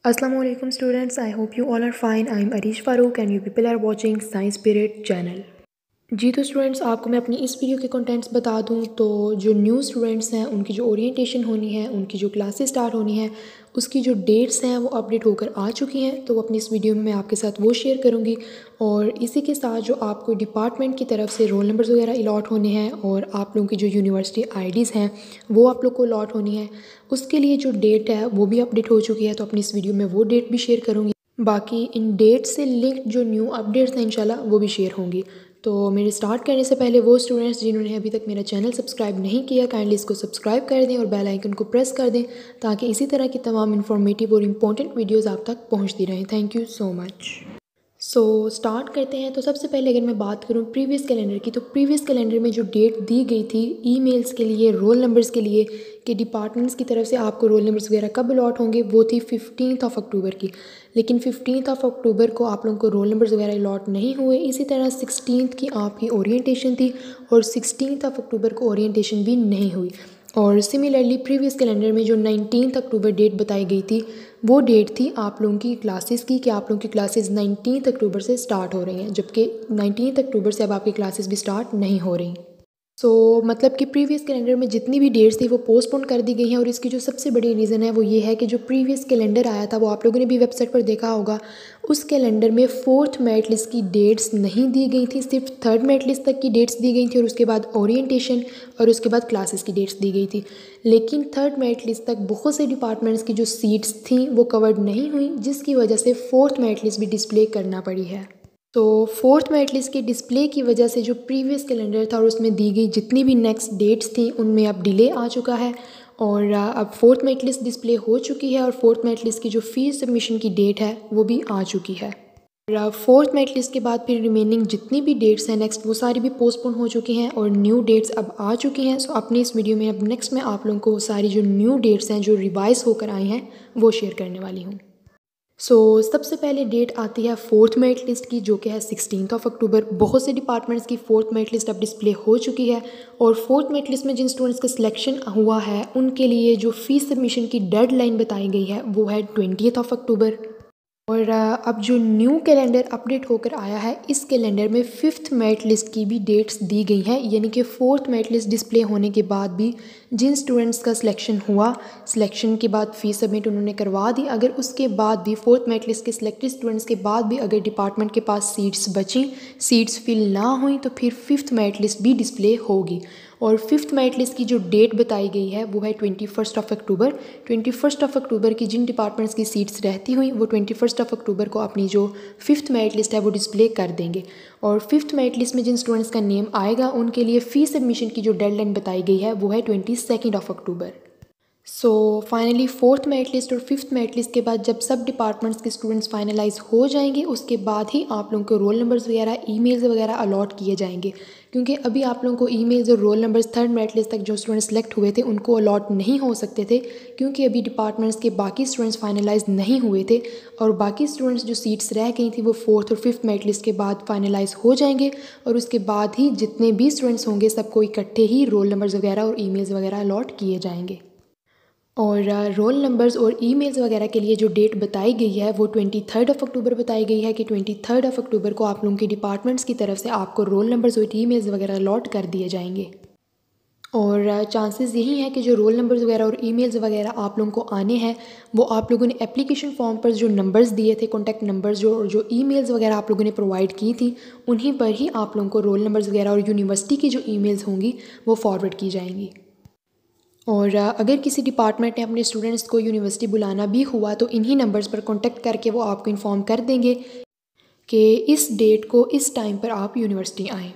Assalamualaikum students, I hope you all are fine. I am Arish Farooq and you people are watching Science Spirit channel. जी तो students, आपको मैं अपनी इस video के contents बता दूं तो जो न्यू स्टूडेंट्स हैं उनकी जो ओरिएंटेशन होनी है, उनकी जो क्लासेस स्टार्ट होनी है, उसकी जो डेट्स हैं वो अपडेट होकर आ चुकी हैं। तो अपनी इस वीडियो में मैं आपके साथ वो शेयर करूंगी और इसी के साथ जो आपको डिपार्टमेंट की तरफ से रोल नंबर्स वगैरह अलॉट होने हैं और आप लोगों की जो यूनिवर्सिटी आईडीज़ हैं वो आप लोग को अलॉट होनी है, उसके लिए जो डेट है वो भी अपडेट हो चुकी है। तो अपनी इस वीडियो में वो डेट भी शेयर करूँगी। बाकी इन डेट से लिंक्ड जो न्यू अपडेट्स हैं इंशाल्लाह वो भी शेयर होंगी। तो मेरे स्टार्ट करने से पहले वो स्टूडेंट्स जिन्होंने अभी तक मेरा चैनल सब्सक्राइब नहीं किया, काइंडली इसको सब्सक्राइब कर दें और बेल आइकन को प्रेस कर दें ताकि इसी तरह की तमाम इन्फॉर्मेटिव और इम्पोर्टेंट वीडियोस आप तक पहुंचती रहें। Thank you so much. Start करते हैं। तो सबसे पहले अगर मैं बात करूं प्रीवियस कैलेंडर की, तो प्रीवियस कैलेंडर में जो डेट दी गई थी ईमेल्स के लिए, रोल नंबर्स के लिए कि डिपार्टमेंट्स की तरफ से आपको रोल नंबर्स वगैरह कब अलॉट होंगे, वो थी 15 अक्टूबर की। लेकिन 15 अक्टूबर को आप लोगों को रोल नंबर्स वगैरह अलॉट नहीं हुए। इसी तरह 16 की आपकी ओरिएंटेशन थी और 16 अक्टूबर को ओरिएंटेशन भी नहीं हुई। और सिमिलरली प्रीवियस कैलेंडर में जो 19 अक्टूबर डेट बताई गई थी वो डेट थी आप लोगों की क्लासेस की कि आप लोगों की क्लासेस 19 अक्टूबर से स्टार्ट हो रही हैं, जबकि 19 अक्टूबर से अब आपकी क्लासेस भी स्टार्ट नहीं हो रही। मतलब कि प्रीवियस कैलेंडर में जितनी भी डेट्स थी वो पोस्टपोन कर दी गई हैं। और इसकी जो सबसे बड़ी रीज़न है वो ये है कि जो प्रीवियस कैलेंडर आया था वो आप लोगों ने भी वेबसाइट पर देखा होगा, उस कैलेंडर में 4th मेरिट लिस्ट की डेट्स नहीं दी गई थी, सिर्फ 3rd मेरिट लिस्ट तक की डेट्स दी गई थी और उसके बाद ओरिएंटेशन और उसके बाद क्लासेस की डेट्स दी गई थी। लेकिन 3rd मेरिट लिस्ट तक बहुत से डिपार्टमेंट्स की जो सीट्स थी वो कवर्ड नहीं हुई, जिसकी वजह से 4th मेरिट लिस्ट भी डिस्प्ले करना पड़ी है। तो 4th मेरिट लिस्ट के डिस्प्ले की वजह से जो प्रीवियस कैलेंडर था और उसमें दी गई जितनी भी नेक्स्ट डेट्स थी उनमें अब डिले आ चुका है और अब 4th मेरिट लिस्ट डिस्प्ले हो चुकी है और 4th मेरिट लिस्ट की जो फीस सबमिशन की डेट है वो भी आ चुकी है। और 4th मेरिट लिस्ट के बाद फिर रिमेनिंग जितनी भी डेट्स हैं नेक्स्ट वो सारी भी पोस्टपोन हो चुकी हैं और न्यू डेट्स अब आ चुकी हैं। सो अपनी इस वीडियो में अब नेक्स्ट मैं आप लोगों को सारी जो न्यू डेट्स हैं जो रिवाइज होकर आई हैं वो शेयर करने वाली हूँ। सबसे पहले डेट आती है 4th मेरिट लिस्ट की, जो कि है 16 अक्टूबर। बहुत से डिपार्टमेंट्स की 4th मेरिट लिस्ट अब डिस्प्ले हो चुकी है और 4th मेरिट लिस्ट में जिन स्टूडेंट्स का सिलेक्शन हुआ है उनके लिए जो फीस सबमिशन की डेडलाइन बताई गई है वो है 20 अक्टूबर। और अब जो न्यू कैलेंडर अपडेट होकर आया है इस कैलेंडर में 5th मेरिट लिस्ट की भी डेट्स दी गई हैं, यानी कि 4th मेरिट लिस्ट डिस्प्ले होने के बाद भी जिन स्टूडेंट्स का सिलेक्शन हुआ, सिलेक्शन के बाद फ़ीस सबमिट उन्होंने करवा दी, अगर उसके बाद भी 4th मेरिट लिस्ट के सिलेक्टेड स्टूडेंट्स के बाद भी अगर डिपार्टमेंट के पास सीट्स बची, सीट्स फिल ना हुई, तो फिर 5th मेरिट लिस्ट भी डिस्प्ले होगी। और 5th मेरिट लिस्ट की जो डेट बताई गई है वो है 21 अक्टूबर। 21 अक्टूबर की जिन डिपार्टमेंट्स की सीट्स रहती हुई वो 21 अक्टूबर को अपनी जो 5th मेरिट लिस्ट है वो डिस्प्ले कर देंगे। और 5th मेरिट लिस्ट में जिन स्टूडेंट्स का नेम आएगा उनके लिए फ़ीस सबमिशन की जो डेडलाइन बताई गई है वो है 22 अक्टूबर। फाइनली 4th मेरिट लिस्ट और 5th मेरिट लिस्ट के बाद जब सब डिपार्टमेंट्स के स्टूडेंट्स फाइनलाइज हो जाएंगे उसके बाद ही आप लोगों को रोल नंबर्स वगैरह ईमेल्स वगैरह अलॉट किए जाएंगे, क्योंकि अभी आप लोगों को ईमेल्स और roll numbers 3rd merit list तक जो स्टूडेंट्स सेलेक्ट हुए थे उनको अलॉट नहीं हो सकते थे, क्योंकि अभी डिपार्टमेंट्स के बाकी स्टूडेंट्स फाइनलाइज नहीं हुए थे और बाकी स्टूडेंट्स जो सीट्स रह गई थी वो 4th और 5th मेरिट लिस्ट के बाद फाइनलाइज हो जाएंगे और उसके बाद ही जितने भी स्टूडेंट्स होंगे सबको इकट्ठे ही रोल नंबर्स वगैरह और ईमेल्स वगैरह अलॉट किए जाएंगे। और रोल नंबर्स और ईमेल्स वगैरह के लिए जो डेट बताई गई है वो 23 अक्टूबर बताई गई है कि 23 अक्टूबर को आप लोगों के डिपार्टमेंट्स की तरफ से आपको रोल नंबर्स और ईमेल्स वगैरह अलॉट कर दिए जाएंगे। और चांसेस यही है कि जो रोल नंबर्स वगैरह और ईमेल्स वगैरह आप लोगों को आने हैं वो आप लोगों ने एप्लीकेशन फॉर्म पर जो नंबर्स दिए थे, कॉन्टैक्ट नंबर्स जो ईमेल्स वगैरह आप लोगों ने प्रोवाइड की थी उन्हीं पर ही आप लोगों को रोल नंबर्स वगैरह और यूनिवर्सिटी की जो ईमेल्स होंगी वो फॉरवर्ड की जाएंगी। और अगर किसी डिपार्टमेंट ने अपने स्टूडेंट्स को यूनिवर्सिटी बुलाना भी हुआ तो इन्हीं नंबर्स पर कांटेक्ट करके वो आपको इन्फॉर्म कर देंगे कि इस डेट को इस टाइम पर आप यूनिवर्सिटी आएँ।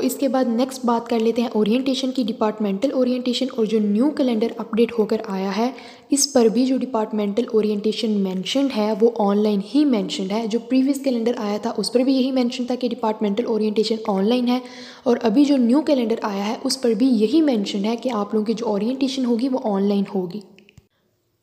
इसके बाद नेक्स्ट बात कर लेते हैं ओरिएंटेशन की। डिपार्टमेंटल ओरिएंटेशन और जो न्यू कैलेंडर अपडेट होकर आया है इस पर भी जो डिपार्टमेंटल ओरिएंटेशन मेंशन्ड है वो ऑनलाइन ही मेंशन्ड है। जो प्रीवियस कैलेंडर आया था उस पर भी यही मेंशन था कि डिपार्टमेंटल ओरिएंटेशन ऑनलाइन है और अभी जो न्यू कैलेंडर आया है उस पर भी यही मेंशन है कि आप लोगों की जो ओरिएंटेशन होगी वो ऑनलाइन होगी।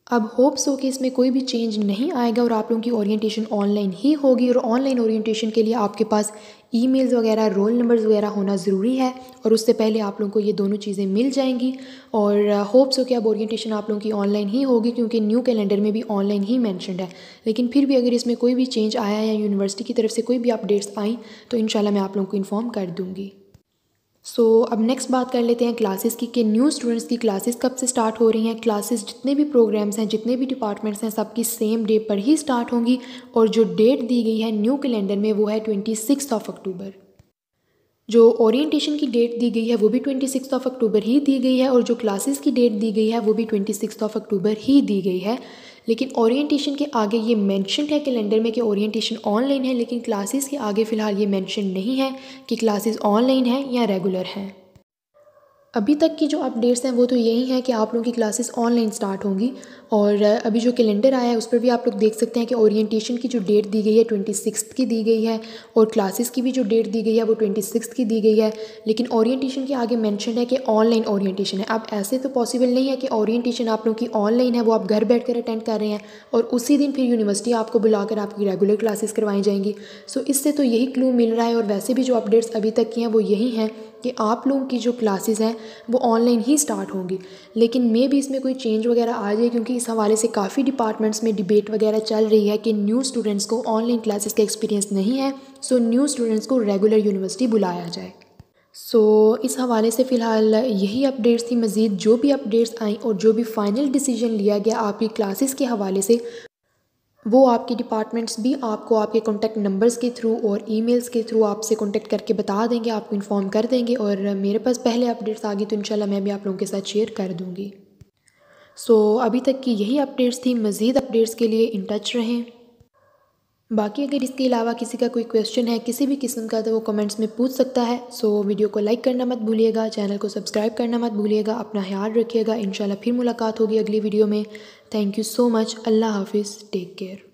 अब होप्स हो कि इसमें कोई भी चेंज नहीं आएगा और आप लोगों की ओरिएंटेशन ऑनलाइन ही होगी। और ऑनलाइन ओरिएंटेशन के लिए आपके पास ईमेल्स वगैरह, रोल नंबर्स वगैरह होना ज़रूरी है और उससे पहले आप लोगों को ये दोनों चीज़ें मिल जाएंगी। और होप्स हो कि अब ओरिएंटेशन आप लोगों की ऑनलाइन ही होगी, क्योंकि न्यू कैलेंडर में भी ऑनलाइन ही मैंशनड है। लेकिन फिर भी अगर इसमें कोई भी चेंज आया या यूनिवर्सिटी की तरफ से कोई भी अपडेट्स आई तो इंशाल्लाह मैं आप लोगों को इन्फॉर्म कर दूँगी। अब नेक्स्ट बात कर लेते हैं क्लासेस की, कि न्यू स्टूडेंट्स की क्लासेस कब से स्टार्ट हो रही हैं। क्लासेस जितने भी प्रोग्राम्स हैं, जितने भी डिपार्टमेंट्स हैं, सबकी सेम डे पर ही स्टार्ट होंगी। और जो डेट दी गई है न्यू कैलेंडर में वो है 26 अक्टूबर। जो ओरिएंटेशन की डेट दी गई है वो भी 26 अक्टूबर ही दी गई है और जो क्लासेस की डेट दी गई है वो भी 26 अक्टूबर ही दी गई है। लेकिन ओरिएंटेशन के आगे ये मेंशन है कैलेंडर में कि ओरिएंटेशन ऑनलाइन है, लेकिन क्लासेस के आगे फ़िलहाल ये मेंशन नहीं है कि क्लासेस ऑनलाइन हैं या रेगुलर हैं। अभी तक की जो अपडेट्स हैं वो तो यही हैं कि आप लोगों की क्लासेस ऑनलाइन स्टार्ट होंगी। और अभी जो कैलेंडर आया है उस पर भी आप लोग देख सकते हैं कि ओरिएंटेशन की जो डेट दी गई है 26 की दी गई है और क्लासेस की भी जो डेट दी गई है वो 26 की दी गई है। लेकिन ओरिएंटेशन के आगे मेंशन है कि ऑनलाइन ओरिएंटेशन है। अब ऐसे तो पॉसिबल नहीं है कि ओरिएंटेशन आप लोगों की ऑनलाइन है, वो आप घर बैठ कर अटेंड कर रहे हैं और उसी दिन फिर यूनिवर्सिटी आपको बुलाकर आपकी रेगुलर क्लासेस करवाई जाएंगी। इससे तो यही क्लू मिल रहा है। और वैसे भी जो अपडेट्स अभी तक की हैं वो यही हैं कि आप लोगों की जो क्लासेस हैं वो ऑनलाइन ही स्टार्ट होंगी। लेकिन मे भी इसमें कोई चेंज वगैरह आ जाए, क्योंकि इस हवाले से काफ़ी डिपार्टमेंट्स में डिबेट वगैरह चल रही है कि न्यू स्टूडेंट्स को ऑनलाइन क्लासेस का एक्सपीरियंस नहीं है, न्यू स्टूडेंट्स को रेगुलर यूनिवर्सिटी बुलाया जाए। इस हवाले से फ़िलहाल यही अपडेट्स थी। मज़ीद जो भी अपडेट्स आई और जो भी फ़ाइनल डिसीजन लिया गया आपकी क्लासेस के हवाले से, वो आपके डिपार्टमेंट्स भी आपको आपके कॉन्टैक्ट नंबर्स के थ्रू और ईमेल्स के थ्रू आपसे कॉन्टैक्ट करके बता देंगे, आपको इन्फॉर्म कर देंगे। और मेरे पास पहले अपडेट्स आ गई तो इंशाल्लाह मैं भी आप लोगों के साथ शेयर कर दूँगी। अभी तक की यही अपडेट्स थी। मज़ीद अपडेट्स के लिए इन टच रहें। बाकी अगर इसके अलावा किसी का कोई क्वेश्चन है किसी भी किस्म का तो वो कमेंट्स में पूछ सकता है। वीडियो को लाइक करना मत भूलिएगा, चैनल को सब्सक्राइब करना मत भूलिएगा। अपना ख्याल रखिएगा। इंशाल्लाह फिर मुलाकात होगी अगली वीडियो में। Thank you so much. अल्लाह हाफिज़। Take care.